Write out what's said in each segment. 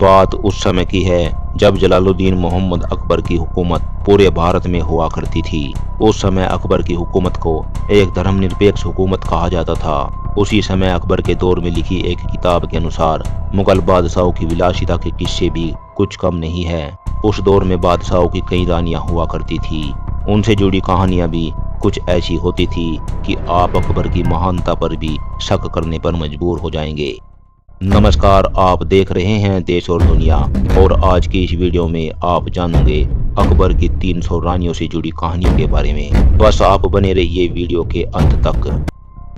बात उस समय की है जब जलालुद्दीन मोहम्मद अकबर की हुकूमत पूरे भारत में हुआ करती थी। उस समय अकबर की हुकूमत को एक धर्मनिरपेक्ष हुकूमत कहा जाता था। उसी समय अकबर के दौर में लिखी एक किताब के अनुसार मुगल बादशाहों की विलासिता के किस्से भी कुछ कम नहीं है। उस दौर में बादशाहों की कई रानियां हुआ करती थी। उनसे जुड़ी कहानियां भी कुछ ऐसी होती थी कि आप अकबर की महानता पर भी शक करने पर मजबूर हो जाएंगे। नमस्कार, आप देख रहे हैं देश और दुनिया, और आज की इस वीडियो में आप जानोगे अकबर की 300 रानियों से जुड़ी कहानियों के बारे में। बस आप बने रहिए वीडियो के अंत तक।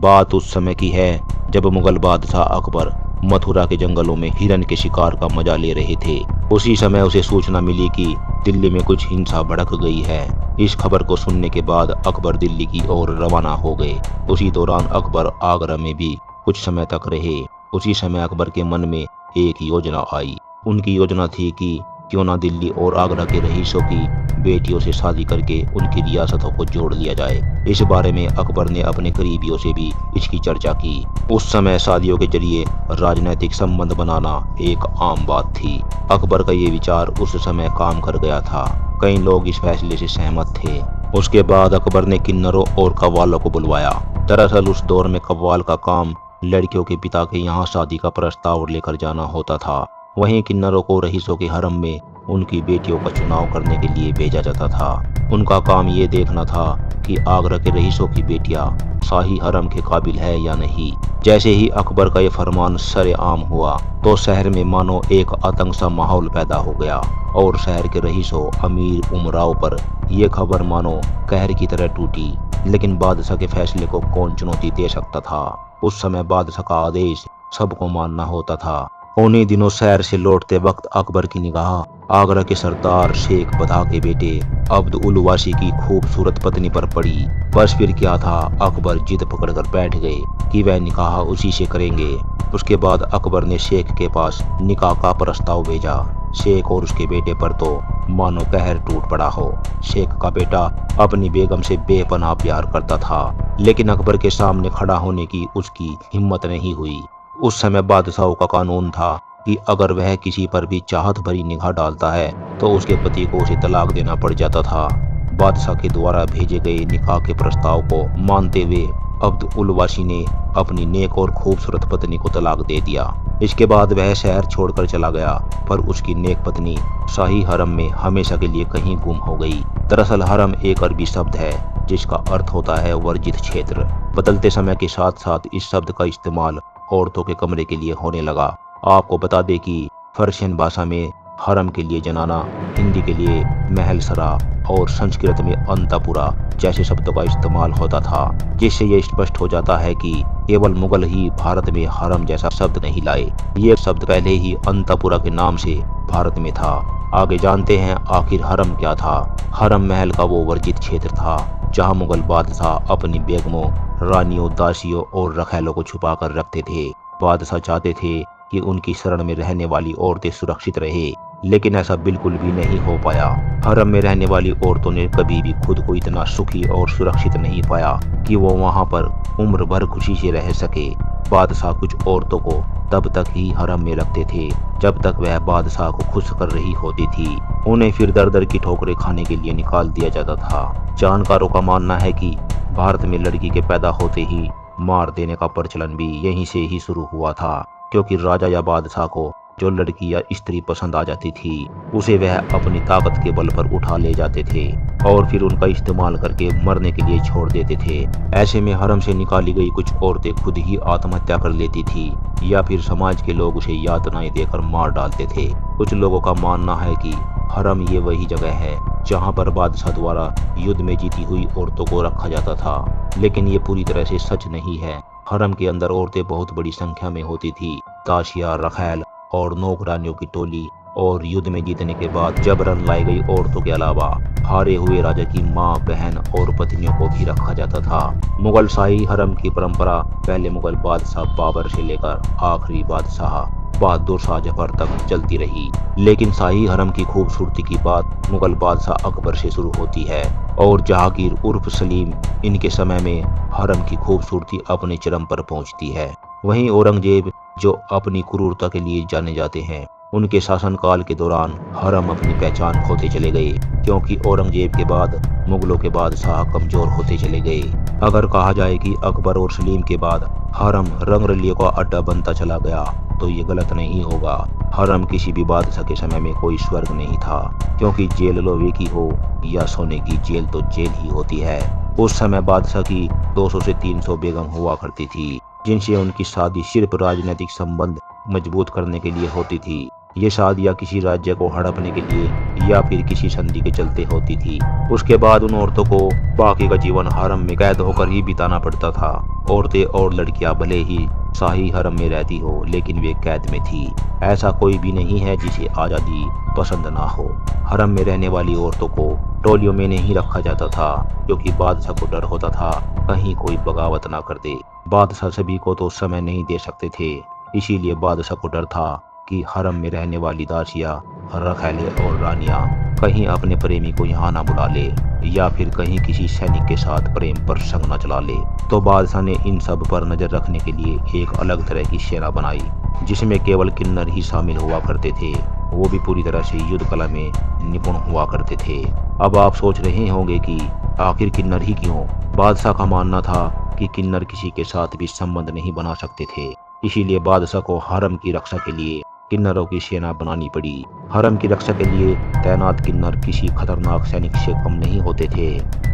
बात उस समय की है जब मुगल बादशाह अकबर मथुरा के जंगलों में हिरन के शिकार का मजा ले रहे थे। उसी समय उसे सूचना मिली कि दिल्ली में कुछ हिंसा भड़क गई है। इस खबर को सुनने के बाद अकबर दिल्ली की ओर रवाना हो गए। उसी दौरान अकबर आगरा में भी कुछ समय तक रहे। उसी समय अकबर के मन में एक योजना आई। उनकी योजना थी कि क्यों ना दिल्ली और आगरा के रईसों की बेटियों से शादी करके उनकी रियासतों को जोड़ लिया जाए। इस बारे में अकबर ने अपने करीबियों से भी इसकी चर्चा की। उस समय शादियों के जरिए राजनीतिक संबंध बनाना एक आम बात थी। अकबर का ये विचार उस समय काम कर गया था। कई लोग इस फैसले से सहमत थे। उसके बाद अकबर ने किन्नरों और कव्वालों को बुलवाया। दरअसल उस दौर में कव्वाल का काम लड़कियों के पिता के यहाँ शादी का प्रस्ताव लेकर जाना होता था। वहीं किन्नरों को रईसों के हरम में उनकी बेटियों का चुनाव करने के लिए भेजा जाता था। उनका काम ये देखना था कि आगरा के रईसों की बेटियां शाही हरम के काबिल है या नहीं। जैसे ही अकबर का ये फरमान सरेआम हुआ तो शहर में मानो एक आतंक सा माहौल पैदा हो गया, और शहर के रईसों, अमीर, उमराव पर यह खबर मानो कहर की तरह टूटी। लेकिन बादशाह के फैसले को कौन चुनौती दे सकता था। उस समय बादशाह का आदेश सबको मानना होता था। उन्हीं दिनों शहर से लौटते वक्त अकबर की निगाह आगरा के सरदार शेख बधा के बेटे अब्द उल वासी की खूबसूरत पत्नी पर पड़ी। बस फिर क्या था, अकबर जिद पकड़कर बैठ गए कि वह निकाह उसी से करेंगे। उसके बाद अकबर ने शेख के पास निकाह का प्रस्ताव भेजा। शेख और उसके बेटे पर तो मानो कहर टूट पड़ा हो। शेख का बेटा अपनी बेगम से बेपनाह प्यार करता था, लेकिन अकबर के सामने खड़ा होने की उसकी हिम्मत नहीं हुई। उस समय बादशाहों का कानून था कि अगर वह किसी पर भी चाहत भरी निगाह डालता है तो उसके पति को उसे तलाक देना पड़ जाता था। बादशाह के द्वारा भेजे गए निकाह के प्रस्ताव को मानते हुए अब्द उल वासी ने अपनी नेक और खूबसूरत पत्नी को तलाक दे दिया। इसके बाद वह शहर छोड़कर चला गया, पर उसकी नेक पत्नी शाही हरम में हमेशा के लिए कहीं गुम हो गई। दरअसल हरम एक अरबी शब्द है जिसका अर्थ होता है वर्जित क्षेत्र। बदलते समय के साथ साथ इस शब्द का इस्तेमाल औरतों के कमरे के लिए होने लगा। आपको बता दें कि पर्शियन भाषा में हरम के लिए जनाना, हिंदी के लिए महल सरा और संस्कृत में अंतपुरा जैसे शब्दों का इस्तेमाल होता था, जिससे ये स्पष्ट हो जाता है कि केवल मुगल ही भारत में हरम जैसा शब्द नहीं लाए। ये शब्द पहले ही अंतपुरा के नाम से भारत में था। आगे जानते हैं आखिर हरम क्या था। हरम महल का वो वर्जित क्षेत्र था जहाँ मुगल बादशाह अपनी बेगमों, रानियों, दासियों और रखैलों को छुपा कर रखते थे। बादशाह चाहते थे कि उनकी शरण में रहने वाली औरतें सुरक्षित रहे, लेकिन ऐसा बिल्कुल भी नहीं हो पाया। हरम में रहने वाली औरतों ने कभी भी खुद को इतना सुखी और सुरक्षित नहीं पाया कि वो वहां पर उम्र भर खुशी से रह सके। बादशाह कुछ औरतों को तब तक ही हरम में रखते थे जब तक वह बादशाह को खुश कर रही होती थी। उन्हें फिर दर दर की ठोकरें खाने के लिए निकाल दिया जाता था। जानकारों का मानना है कि भारत में लड़की के पैदा होते ही मार देने का प्रचलन भी यहीं से ही शुरू हुआ था, क्योंकि राजा या बादशाह को जो लड़की या स्त्री पसंद आ जाती थी उसे वह अपनी ताकत के बल पर उठा ले जाते थे और फिर उनका इस्तेमाल करके मरने के लिए छोड़ देते थे। ऐसे में हरम से निकाली गई कुछ औरतें खुद ही आत्महत्या कर लेती थी, या फिर समाज के लोग उसे यातनाएं देकर मार डालते थे। कुछ लोगों का मानना है कि हरम ये वही जगह है जहां पर बादशाह द्वारा युद्ध में जीती हुई औरतों को रखा जाता था, लेकिन ये पूरी तरह से सच नहीं है। हरम के अंदर औरतें बहुत बड़ी संख्या में होती थी। दासिया, रखैल और नौकरानियों की टोली, और युद्ध में जीतने के बाद जबरन लाई गई औरतों के अलावा हारे हुए राजा की माँ, बहन और पत्नियों को भी रखा जाता था। मुगल शाही हरम की परंपरा पहले मुगल बादशाह बाबर से लेकर आखिरी बादशाह बहादुर शाह जफर तक चलती रही, लेकिन शाही हरम की खूबसूरती की बात मुगल बादशाह अकबर से शुरू होती है, और जहांगीर उर्फ सलीम, इनके समय में हरम की खूबसूरती अपने चरम पर पहुंचती है। वहीं औरंगजेब, जो अपनी क्रूरता के लिए जाने जाते हैं, उनके शासनकाल के दौरान हरम अपनी पहचान खोते चले गए, क्योंकि औरंगजेब के बाद मुगलों के बादशाह कमजोर होते चले गए। अगर कहा जाए कि अकबर और सलीम के बाद हरम रंगरलियों का अड्डा बनता चला गया, तो ये गलत नहीं होगा। हरम किसी भी बादशाह के समय में कोई स्वर्ग नहीं था, क्योंकि जेल लोहे की हो या सोने की, जेल तो जेल ही होती है। उस समय बादशाह की 200 से 300 बेगम हुआ करती थी, जिनसे उनकी शादी सिर्फ राजनीतिक संबंध मजबूत करने के लिए होती थी। ये शादियां किसी राज्य को हड़पने के लिए या फिर किसी संधि के चलते होती थी। उसके बाद उन औरतों को बाकी का जीवन हरम में कैद होकर ही बिताना पड़ता था। औरतें और लड़कियां भले ही शाही हरम में रहती हो, लेकिन वे कैद में थी। ऐसा कोई भी नहीं है जिसे आजादी पसंद ना हो। हरम में रहने वाली औरतों को टोलियों में नहीं रखा जाता था, क्योंकि बादशाह को डर होता था कहीं कोई बगावत ना कर दे। बादशाह सभी को तो समय नहीं दे सकते थे, इसीलिए बादशाह को डर था कि हरम में रहने वाली दासियां, रखैले और रानियां कहीं अपने प्रेमी को यहाँ ना बुला ले, या फिर कहीं किसी सैनिक के साथ प्रेम प्रसंग न चला ले। तो बादशाह ने इन सब पर नजर रखने के लिए एक अलग तरह की सेना बनाई, जिसमें केवल किन्नर ही शामिल हुआ करते थे। वो भी पूरी तरह से युद्ध कला में निपुण हुआ करते थे। अब आप सोच रहे होंगे कि आखिर किन्नर ही क्यों? बादशाह का मानना था कि किन्नर किसी के साथ भी संबंध नहीं बना सकते थे, इसीलिए बादशाह को हरम की रक्षा के लिए किन्नरों की सेना बनानी पड़ी। हरम की रक्षा के लिए तैनात किन्नर किसी खतरनाक सैनिक से कम नहीं होते थे,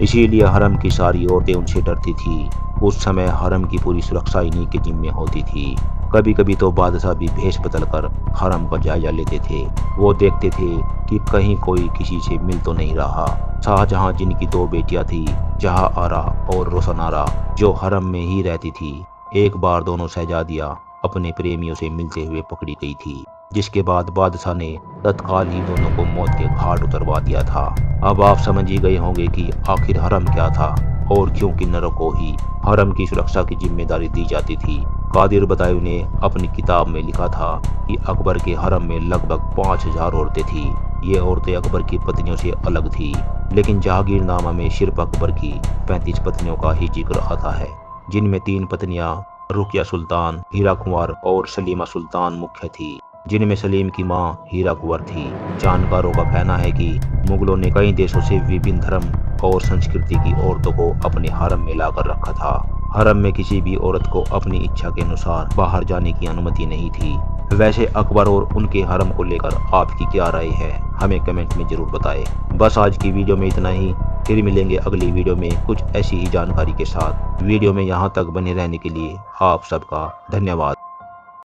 इसीलिए हरम की सारी औरतें उनसे डरती थी। उस समय हरम की पूरी सुरक्षा इन्हीं के जिम्मे होती थी। कभी कभी तो बादशाह भी भेष बदलकर हरम का जायजा लेते थे। वो देखते थे कि कहीं कोई किसी से मिल तो नहीं रहा। शाहजहां, जिनकी 2 बेटियां थी, जहां आरा और रोशनारा, जो हरम में ही रहती थी, एक बार दोनों शहजादियां अपने प्रेमियों से मिलते हुए पकड़ी गई थी, जिसके बाद बादशाह ने तत्काल ही दोनों को मौत के घाट उतरवा दिया था। अब आप समझ ही गए होंगे कि आखिर हरम क्या था और क्यों किन्नरों को ही हरम की सुरक्षा की जिम्मेदारी दी जाती थी। कादिर बदायूं ने अपनी किताब में लिखा था कि अकबर के हरम में लगभग 5000 औरतें थी। ये औरतें अकबर की पत्नियों से अलग थी, लेकिन जहांगीरनामा में सिर्फ अकबर की 35 पत्नियों का ही जिक्र आता है, जिनमें 3 पत्नियां रुकिया सुल्तान, हीरा कुंवर और सलीमा सुल्तान मुख्य थी, जिनमें सलीम की मां हीरा कुंवर थी। जानकारों का कहना है कि मुगलों ने कई देशों से विभिन्न धर्म और संस्कृति की औरतों को अपने हरम में लाकर रखा था। हरम में किसी भी औरत को अपनी इच्छा के अनुसार बाहर जाने की अनुमति नहीं थी। वैसे अकबर और उनके हरम को लेकर आपकी क्या राय है, हमें कमेंट में जरूर बताएं। बस आज की वीडियो में इतना ही। फिर मिलेंगे अगली वीडियो में कुछ ऐसी ही जानकारी के साथ। वीडियो में यहाँ तक बने रहने के लिए आप सबका धन्यवाद।